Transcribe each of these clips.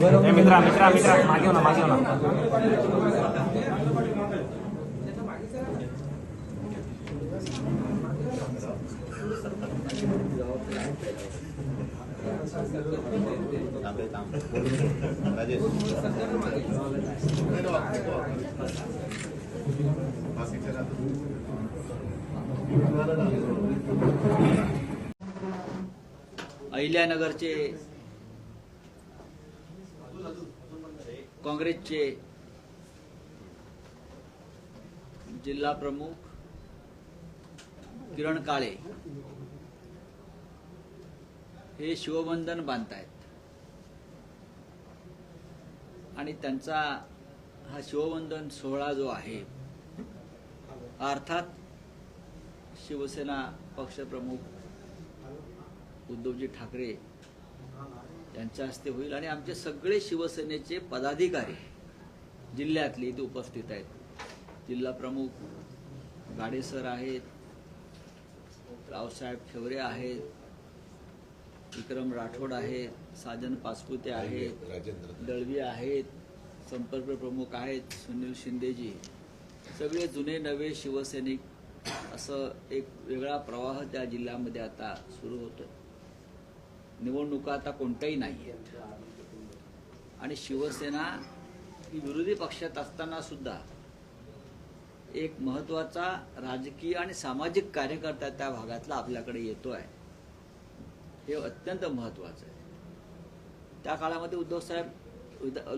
मित्रा मित्रा मित्रा मागे हो ना मागे हो ना. अहिल्यानगरचे काँग्रेसचे जिल्हा प्रमुख किरण काळे हे शिवबंधन बांधतायत आणि त्यांचा हा शिवबंधन सोहळा जो आहे अर्थात शिवसेना पक्षप्रमुख उद्धवजी ठाकरे यांच्या हस्ते होईल आणि आमचे सगळे शिवसेनेचे पदाधिकारी जिल्ह्यातले इथे उपस्थित आहेत. जिल्हा प्रमुख गाडे सर आहेत, रावसाहेब ठेवरे आहेत, विक्रम राठोड आहेत, साजन पाचपुते आहेत, दळवी आहेत, संपर्क प्रमुख आहेत, सुनील शिंदेजी, सगळे जुने नवे शिवसैनिक असं एक वेगळा प्रवाह त्या जिल्ह्यामध्ये आता सुरू होतो. निवडणुका आता कोणत्याही नाही आहेत आणि शिवसेना ही विरोधी पक्षात असताना सुद्धा एक महत्वाचा राजकीय आणि सामाजिक कार्यकर्ता त्या भागातला आपल्याकडे येतो आहे. हे अत्यंत महत्वाचं आहे. त्या काळामध्ये उद्धव साहेब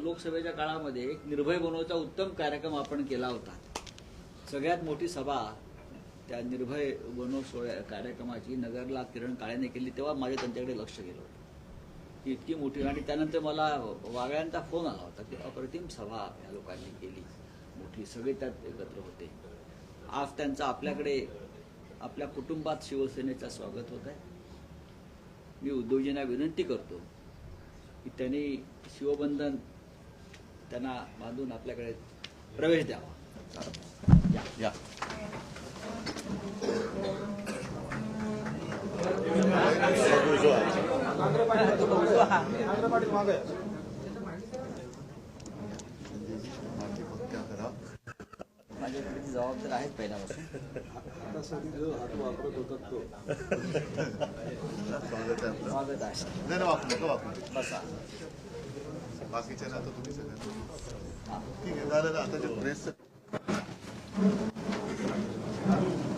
लोकसभेच्या काळामध्ये एक निर्भय बनवचा उत्तम कार्यक्रम आपण केला होता. सगळ्यात मोठी सभा त्या निर्भय बनव कार्यक्रमाची नगरला किरण काळेने केली. तेव्हा माझे त्यांच्याकडे लक्ष गेलं होतं की इतकी मोठी. आणि त्यानंतर मला वागळ्यांचा फोन आला होता की अप्रतिम सभा या लोकांनी केली, मोठी, सगळे त्यात एकत्र होते. आज त्यांचं आपल्याकडे आपल्या कुटुंबात शिवसेनेचं स्वागत होत आहे. मी उद्धवजींना विनंती करतो की त्यांनी शिवबंधन त्यांना बांधून आपल्याकडे प्रवेश द्यावा. या माझ्याकडे जबाबदार आहेत पहिल्यापासून. स्वागत आहे. बसा. बाकीच्या ना आता तुम्ही सगळं ठीक आहे झालं ना. आता जे प्रेस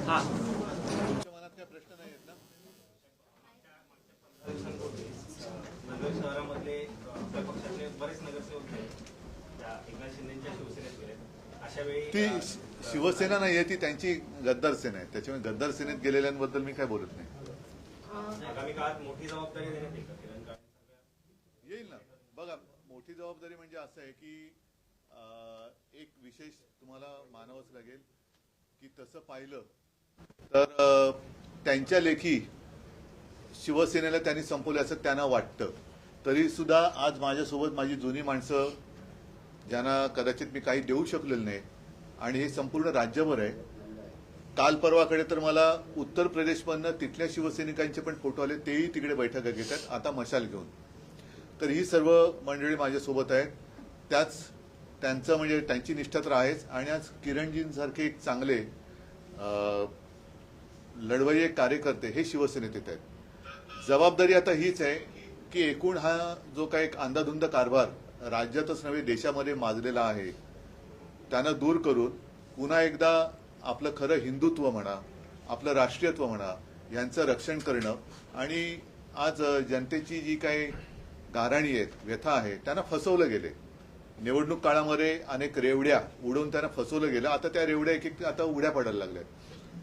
हा तुमच्या मनात काय प्रश्न नाही आहेत ना? नगर शहरामधले आपल्या पक्षातले बरेच नगरसेवक आहेत त्या एकनाथ शिंदेच्या शिवसेनेत गेले. अशा वेळी ती शिवसेना नाही आहे, ती त्यांची गद्दार सेना आहे. त्याच्यामुळे गद्दार सेनेत गेलेल्यांबद्दल मी काय बोलत नाही. आगामी काळात मोठी जबाबदारी देण्यात येईल का किरण काळे? येईल ना. बघा, मोठी जबाबदारी म्हणजे असं आहे की एक विशेष तुम्हाला मानावंच लागेल की तसं पाहिलं तर त्यांच्या लेखी शिवसेनेला त्यांनी संपवले असं त्यांना वाटतं. तरी सुद्धा आज माझ्यासोबत माझी जुनी माणसं ज्यांना कदाचित मी काही देऊ शकलेलं नाही आणि हे संपूर्ण राज्यभर आहे. काल परवाकडे तर मला उत्तर प्रदेशमधनं तिथल्या शिवसैनिकांचे पण फोटो आले, तेही तिकडे बैठका घेतात आता मशाल घेऊन. तर ही सर्व मंडळी माझ्यासोबत आहेत. त्यांचं म्हणजे त्यांची निष्ठा तर आहेच. आणि आज किरणजींसारखे एक चांगले लढवय्ये कार्यकर्ते हे शिवसेनेत येत आहेत. जबाबदारी आता हीच आहे की एकूण हा जो काही एक अंधाधुंद कारभार राज्यातच नव्हे देशामध्ये माजलेला आहे त्यांना दूर करून पुन्हा एकदा आपलं खरं हिंदुत्व म्हणा, आपलं राष्ट्रीयत्व म्हणा, यांचं रक्षण करणं. आणि आज जनतेची जी काही गाऱ्हाणी आहेत, व्यथा आहे, त्यांना फसवलं गेले. निवडणूक काळामध्ये अनेक रेवड्या उडवून त्यांना फसवलं गेलं. आता त्या रेवड्या एक एक आता उड्या पडायला लागल्या.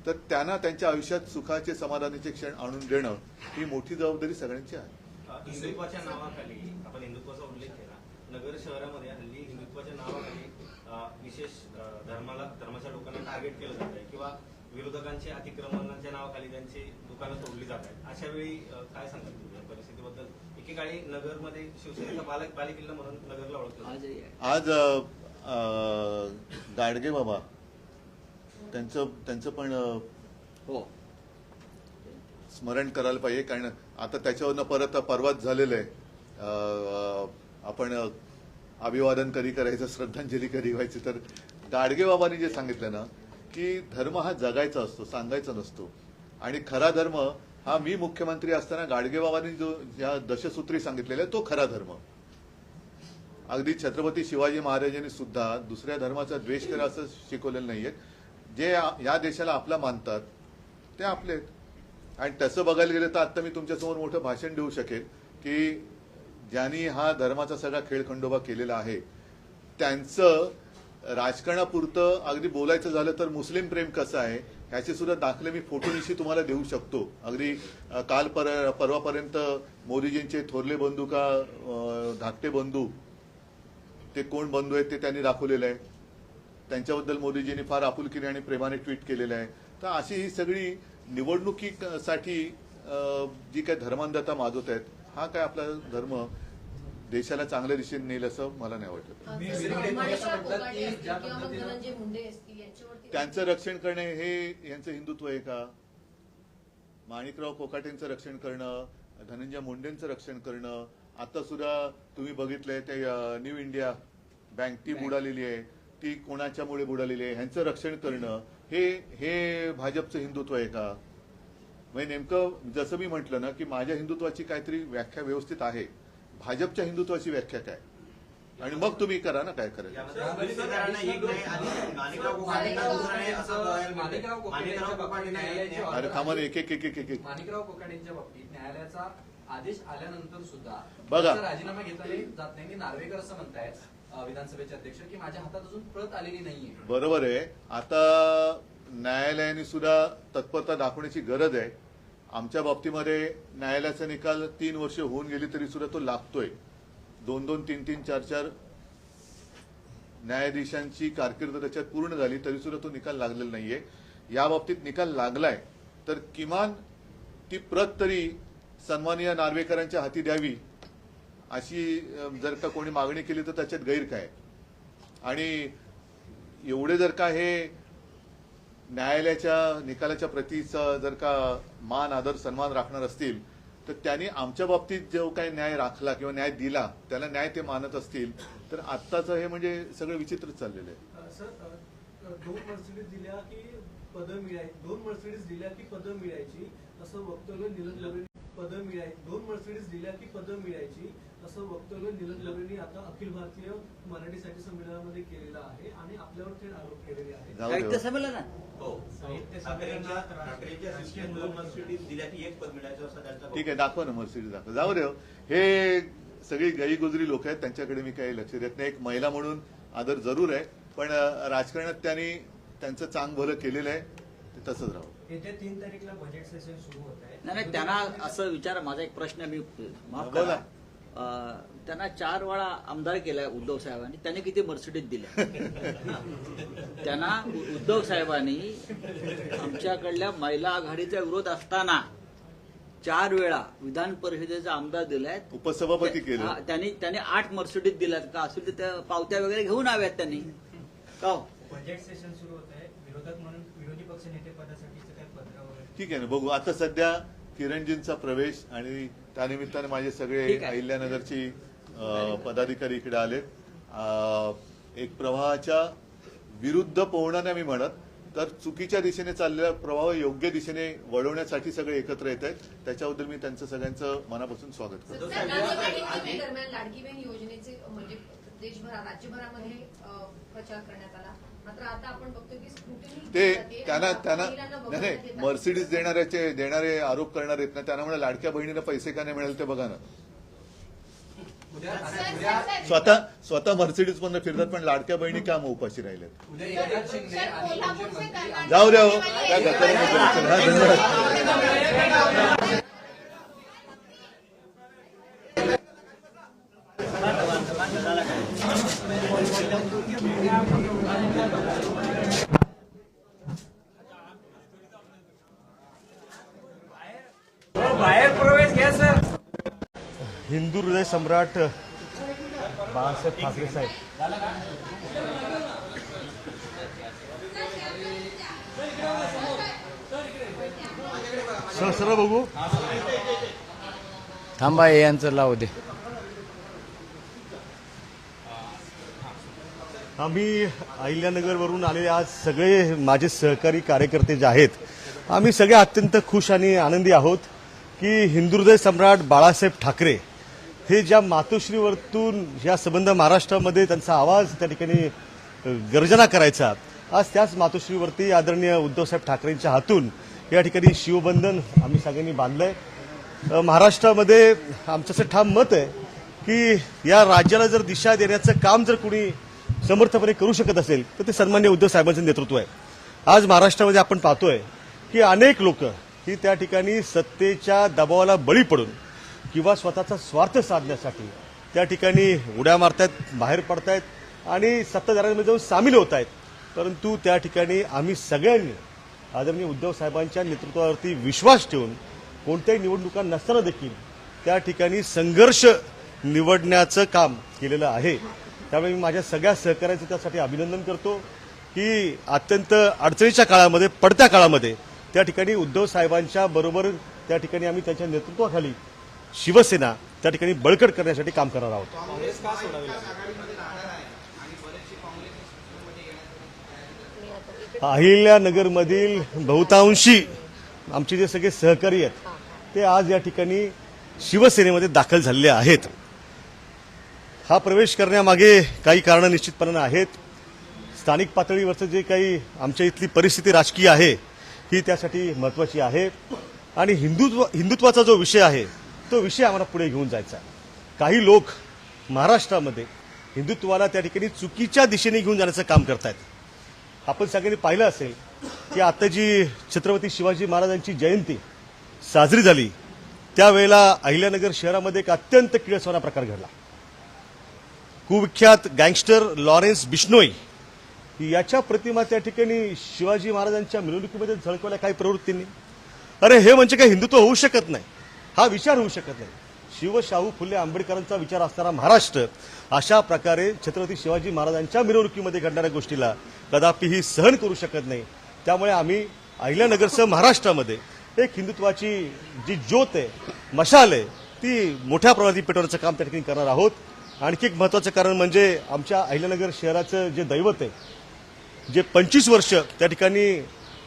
तर त्यांना त्यांच्या आयुष्यात सुखाचे समाधानाचे क्षण आणून देणं ही मोठी जबाबदारी सगळ्यांची आहे. हिंदुत्वाच्या नावाखाली आपण हिंदुत्वाचा उल्लेख केला. नगर शहरामध्ये हल्ली हिंदुत्वाच्या नावाखाली विशेष धर्माच्या लोकांना टार्गेट केलं जात आहे किंवा विरोधकांच्या अतिक्रमणाच्या नावाखाली त्यांची दुकानं तोडली जात आहेत. अशा वेळी काय सांगाल तुम्ही या परिस्थितीबद्दल? एकेकाळी नगरमध्ये शिवसेनेचा बालेकिल्ला म्हणून नगरला ओळखलं. आज गाडगे बाबा त्यांचं पण हो स्मरण करायला पाहिजे. कारण आता त्याच्यावरनं परत परवाच झालेलं आहे आपण अभिवादन कधी करायचं, श्रद्धांजली कधी व्हायची, तर गाडगेबाबांनी जे सांगितलं ना की धर्म हा जगायचा असतो, सांगायचा नसतो. आणि खरा धर्म हा मी मुख्यमंत्री असताना गाडगेबाबांनी जो ज्या दशसूत्री सांगितलेला आहे तो खरा धर्म. अगदी छत्रपती शिवाजी महाराजांनी सुद्धा दुसऱ्या धर्माचा द्वेष करा असं शिकवलेलं नाहीये. जे या देशाला आपला मानतात ते आपले आहेत. आणि तसं बघायला गेलं तर आता मी तुमच्यासमोर मोठं भाषण देऊ शकेल की ज्यांनी हा धर्माचा सगळा खेळखंडोबा केलेला आहे त्यांचं राजकारणापुरतं अगदी बोलायचं झालं तर मुस्लिम प्रेम कसं आहे ह्याचे सुद्धा दाखले मी फोटोनिशी तुम्हाला देऊ शकतो. अगदी काल परवापर्यंत मोदीजींचे थोरले बंधू का धाकटे बंधू ते कोण बंधू आहेत ते त्यांनी दाखवलेलं आहे. त्यांच्याबद्दल मोदीजींनी फार आपुलकीने आणि प्रेमाने ट्विट केलेलं आहे. तर अशी ही सगळी निवडणुकीसाठी जी काही धर्मांधता माजवत आहेत, हा काय आपला धर्म देशाला चांगल्या दिशेने नेईल असं मला नाही वाटत. त्यांचं रक्षण करणे हे यांचं हिंदुत्व आहे का? माणिकराव कोकाटेंचं रक्षण करणं, धनंजय मुंडेंचं रक्षण करणं, आता सुद्धा तुम्ही बघितलंय ते न्यू इंडिया बँक ती बुडालेली आहे, ती कोणाच्यामुळे बुडालेली आहे, ह्यांचं रक्षण करणं हे भाजपचं हिंदुत्व आहे का? म्हणजे नेमकं जसं मी म्हटलं ना की माझ्या हिंदुत्वाची काहीतरी व्याख्या व्यवस्थित आहे, भाजपच्या हिंदुत्वाची व्याख्या काय, आणि मग तुम्ही करा ना काय करायचं. अरे थांबा एक एक एक एक एक माणिकराव कोकाटेंच्या बाबतीत न्यायालयाचा आदेश आल्यानंतर सुद्धा बघा, राजीनामा घेतला जात नाही. नार्वेकर असं म्हणतायत विधानसभेचे अध्यक्ष की माझ्या हातात अजून प्रत आलेली नाहीये. बरोबर आहे. आता न्यायालयाने सुद्धा तत्परता दाखवण्याची गरज आहे. आमच्या बाबतीमध्ये न्यायालयाचा निकाल 3 वर्ष होऊन गेली तरी सुद्धा तो लागतोय. 2-2, 3-3, 4-4 न्यायाधीशांची कारकीर्द त्याच्यात पूर्ण झाली तरी सुद्धा तो निकाल लागलेला नाहीये. या बाबतीत निकाल लागलाय तर किमान ती प्रत तरी सन्माननीय नार्वेकरांच्या हाती द्यावी अशी जर का कोणी मागणी केली तर त्याच्यात गैर काय. आणि एवढे जर का हे न्यायालयाच्या निकालाच्या प्रतीचा जर का मान आदर सन्मान राखणार असतील तर त्यांनी आमच्या बाबतीत जो काही न्याय राखला किंवा न्याय दिला त्याला न्याय ते मानत असतील तर आत्ताचं हे म्हणजे सगळं विचित्रच चाललेलं आहे. सर 2 मर्सिडीज दिल्या की पदं मिळायची, 2 मर्सिडीज दिल्या की पदं मिळायची असं वक्तव्य निलज लवरेंनी 2 मर्सिडीज दिल्या की पदं मिळायची असं वक्तव्य निलज लवरेंनी आता अखिल भारतीय मराठी साहित्य संमेलनामध्ये केलेलं आहे आणि आपल्यावर थेट आरोप केलेले आहेत. साहित्य संमेलन ठीक आहे, दाखवा ना मर्सिडीज दाखवा. जाऊ दे, हे सगळी गईगुजरी लोक आहेत, त्यांच्याकडे मी काही लक्ष देत नाही. एक महिला म्हणून आदर जरूर आहे, पण राजकारणात त्यांनी त्यांचं चांग भलं केलेलं आहे, ते तसंच राहू. येत्या 3 तारीखला बजेट सेशन सुरू होत आहे. नाही त्यांना असं विचार, माझा एक प्रश्न मी माफ करा, त्यांना 4 वेळा आमदार केलाय उद्धव साहेबांनी, त्यांनी किती मर्सिडीज दिल्या? त्यांना उद्धव साहेबांनी आमच्याकडल्या महिला आघाडीचा विरोध असताना 4 वेळा विधान परिषदेचा आमदार दिलाय, उपसभापती केलं. त्यांनी 8 मर्सिडीज दिल्यात का असेल तर त्या पावत्या वगैरे घेऊन आव्यात त्यांनी का? बजेट सेशन सुरू होत आहे, विरोधक म्हणून विरोधी पक्ष नेते पदासाठीचं काही पत्र वगैरे? ठीक आहे ना, बघू. आता सध्या किरणजींचा प्रवेश आणि त्यानिमित्ताने माझे सगळे अहिल्यानगरची पदाधिकारी इकडे आलेत. एक प्रवाहाच्या विरुद्ध पोहणं नाही मी म्हणत, तर चुकीच्या दिशेने चाललेला प्रवाह योग्य दिशेने वळवण्यासाठी सगळे एकत्र येत आहेत. त्याच्याबद्दल मी त्यांचं सगळ्यांचं मनापासून स्वागत करतो. दरम्यान लाडकी बहीण योजनेचे म्हणजे देशभरात राज्यभरामध्ये प्रचार करण्यात आला, मात्र आता आपण बघतो की स्क्रुटिनी ते त्यांना नाही मर्सिडीज देणारे आरोप करणार आहेत ना, त्यांना म्हणा लाडक्या बहिणीला पैसे का नाही मिळाले ते बघा ना. स्वतः मर्सिडीज मधून फिरतात पण लाडक्या बहिणी का मग उपाशी राहिल्यात? उद्या एकनाथ शिंदे आणि मुख्यमंत्री जाऊ द्या हो, त्या धन्यवाद. बाहेर प्रवेश घ्या सर. हिंदू हृदय सम्राट बाळासाहेब ठाकरे साहेब सर बघू थांबा यांचं लावू दे. आम्ही अहिल्यानगरवरून आलेले आज सगळे माझे सहकारी कार्यकर्ते जे आहेत, आम्ही सगळे अत्यंत खुश आणि आनंदी आहोत की हिंदू हृदय सम्राट बाळासाहेब ठाकरे हे ज्या मातोश्रीवरतून या संबंध महाराष्ट्रामध्ये त्यांचा आवाज त्या ठिकाणी गर्जना करायचा, आज त्याच मातोश्रीवरती आदरणीय उद्धवसाहेब ठाकरेंच्या हातून या ठिकाणी शिवबंधन आम्ही सगळ्यांनी बांधलंय. महाराष्ट्रामध्ये आमचं असं ठाम मत आहे की या राज्याला जर दिशा देण्याचं काम जर कुणी समर्थपणे करू शकत असेल तर ते सन्माननीय उद्धव साहेबांचं नेतृत्व आहे. आज महाराष्ट्रामध्ये आपण पाहतोय की अनेक लोक ही त्या ठिकाणी सत्तेच्या दबावाला बळी पडून किंवा स्वतःचा स्वार्थ साधण्यासाठी त्या ठिकाणी उड्या मारतायत, बाहेर पडतायत आणि सत्ताधाऱ्यांमध्ये जाऊन सामील होत आहेत. परंतु त्या ठिकाणी आम्ही सगळ्यांनी आदरणीय उद्धव साहेबांच्या नेतृत्वावरती विश्वास ठेवून कोणत्याही निवडणुका नसताना देखील त्या ठिकाणी संघर्ष निवडण्याचं काम केलेलं आहे. त्यामुळे मी माझ्या सगळ्या सहकाऱ्यांचं त्यासाठी अभिनंदन करतो की अत्यंत अडचणीच्या काळामध्ये, पडत्या काळामध्ये त्या ठिकाणी उद्धव साहेबांच्या बरोबर त्या ठिकाणी आम्ही त्यांच्या नेतृत्वाखाली शिवसेना त्या ठिकाणी बळकट करण्यासाठी काम करणार आहोत. काँग्रेस का सोडावी लागली? अहिल्यानगरमधील बहुतांशी आमचे जे सगळे सहकारी आहेत ते आज या ठिकाणी शिवसेनेमध्ये दाखल झालेले आहेत. हा प्रवेश करण्यामागे काही कारणं निश्चितपणानं आहेत. स्थानिक पातळीवरचं जे काही आमच्या इथली परिस्थिती राजकीय आहे ही त्यासाठी महत्त्वाची आहे आणि हिंदुत्वाचा जो विषय आहे तो विषय आम्हाला पुढे घेऊन जायचा आहे. काही लोक महाराष्ट्रामध्ये हिंदुत्वाला त्या ठिकाणी चुकीच्या दिशेने घेऊन जाण्याचं काम करतायत. आपण सगळ्यांनी पाहिलं असेल की आता जी छत्रपती शिवाजी महाराजांची जयंती साजरी झाली त्यावेळेला अहिल्यानगर शहरामध्ये एक अत्यंत किळसवाना प्रकार घडला. कुविख्यात गँगस्टर लॉरेन्स बिश्नोई याच्या प्रतिमा त्या ठिकाणी शिवाजी महाराजांच्या मिरवणुकीमध्ये झळकवल्या काही प्रवृत्तींनी. अरे हे म्हणजे काही हिंदुत्व होऊ शकत नाही, हा विचार होऊ शकत नाही. शिवशाहू फुले आंबेडकरांचा विचार असणारा महाराष्ट्र अशा प्रकारे छत्रपती शिवाजी महाराजांच्या मिरवणुकीमध्ये घडणाऱ्या गोष्टीला कदापिही सहन करू शकत नाही. त्यामुळे आम्ही अहिल्यानगरसह महाराष्ट्रामध्ये एक हिंदुत्वाची जी ज्योत आहे, मशाल आहे, ती मोठ्या प्रमाणात पेटवण्याचं काम त्या ठिकाणी करणार आहोत. आणखी एक महत्त्वाचं कारण म्हणजे आमच्या अहिल्यानगर शहराचं जे दैवत आहे, जे 25 वर्ष त्या ठिकाणी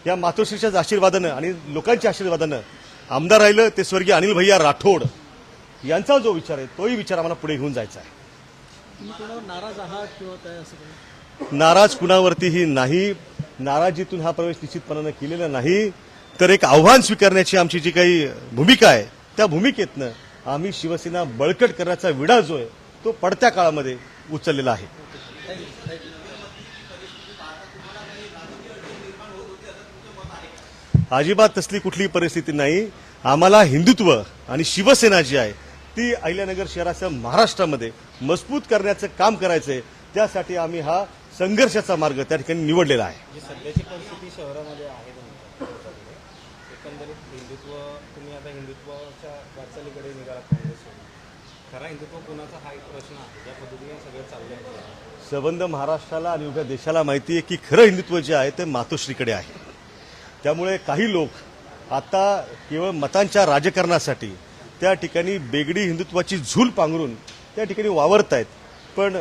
या मातोश्रीच्या आशीर्वादानं आणि लोकांच्या आशीर्वादानं आमदार राहिलं ते स्वर्गीय अनिल भैया राठोड यांचा जो विचार आहे तोही विचार आम्हाला पुढे घेऊन जायचा आहे. तुम्ही कोणावर नाराज आहात किंवा काय असं काही? नाराज कुणावरतीही नाही. नाराजीतून हा प्रवेश निश्चितपणानं केलेला नाही, तर एक आव्हान स्वीकारण्याची आमची जी काही भूमिका आहे त्या भूमिकेतनं आम्ही शिवसेना बळकट करण्याचा विडा जो आहे तो पडत्या काळामध्ये उचललेला आहे. अजिबात तसली कुठलीही परिस्थिती नाही. आम्हाला हिंदुत्व आणि शिवसेना जी आहे ती अहिल्यानगर शहरासह महाराष्ट्रामध्ये मजबूत करण्याचं काम करायचंय. त्यासाठी आम्ही हा संघर्षाचा मार्ग त्या ठिकाणी निवडलेला आहे. जी सध्याची परिस्थिती शहरामध्ये आहे एकंदरीत हिंदुत्व, तुम्ही आता हिंदुत्वाच्या वाटचालीकडे निघाला काँग्रेसकडे, खरा हिंदुत्व कुणाचा हा एक प्रश्न आहे. या पद्धतीने सगळं चाललंय. संबंध महाराष्ट्राला आणि उभ्या देशाला माहिती आहे की खरं हिंदुत्व जे आहे ते मातोश्रीकडे आहे. त्यामुळे काही लोक आता केवळ मतांच्या राजकारणासाठी त्या ठिकाणी बेगडी हिंदुत्वाची झूल पांघरून त्या ठिकाणी वावरत आहेत. पण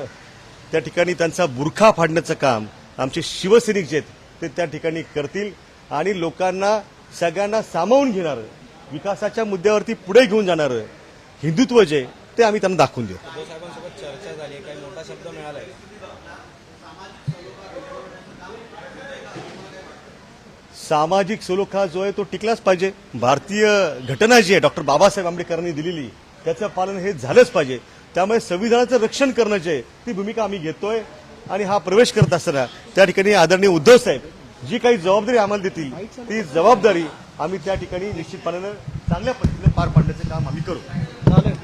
त्या ठिकाणी त्यांचा बुरखा फाडण्याचं काम आमचे शिवसैनिक जे आहेत ते त्या ठिकाणी करतील आणि लोकांना सगळ्यांना सामावून घेणारं, विकासाच्या मुद्द्यावरती पुढे घेऊन जाणारं हिंदुत्व जे ते आम्ही त्यांना दाखवून देऊ. उद्धव साहेबांसोबत चर्चा झाली, काही मोठा शब्द मिळालाय? सामाजिक सलोखा जो आहे तो टिकलाच पाहिजे. भारतीय घटना जी आहे डॉक्टर बाबासाहेब आंबेडकरांनी दिलेली त्याचं पालन हे झालंच पाहिजे. त्यामुळे संविधानाचं रक्षण करणं जे आहे ती भूमिका आम्ही घेतोय आणि हा प्रवेश करत असताना त्या ठिकाणी आदरणीय उद्धव साहेब जी काही जबाबदारी आम्हाला देतील ती जबाबदारी आम्ही त्या ठिकाणी निश्चितपणानं चांगल्या पद्धतीने पार पाडण्याचं काम आम्ही करू. चालेल.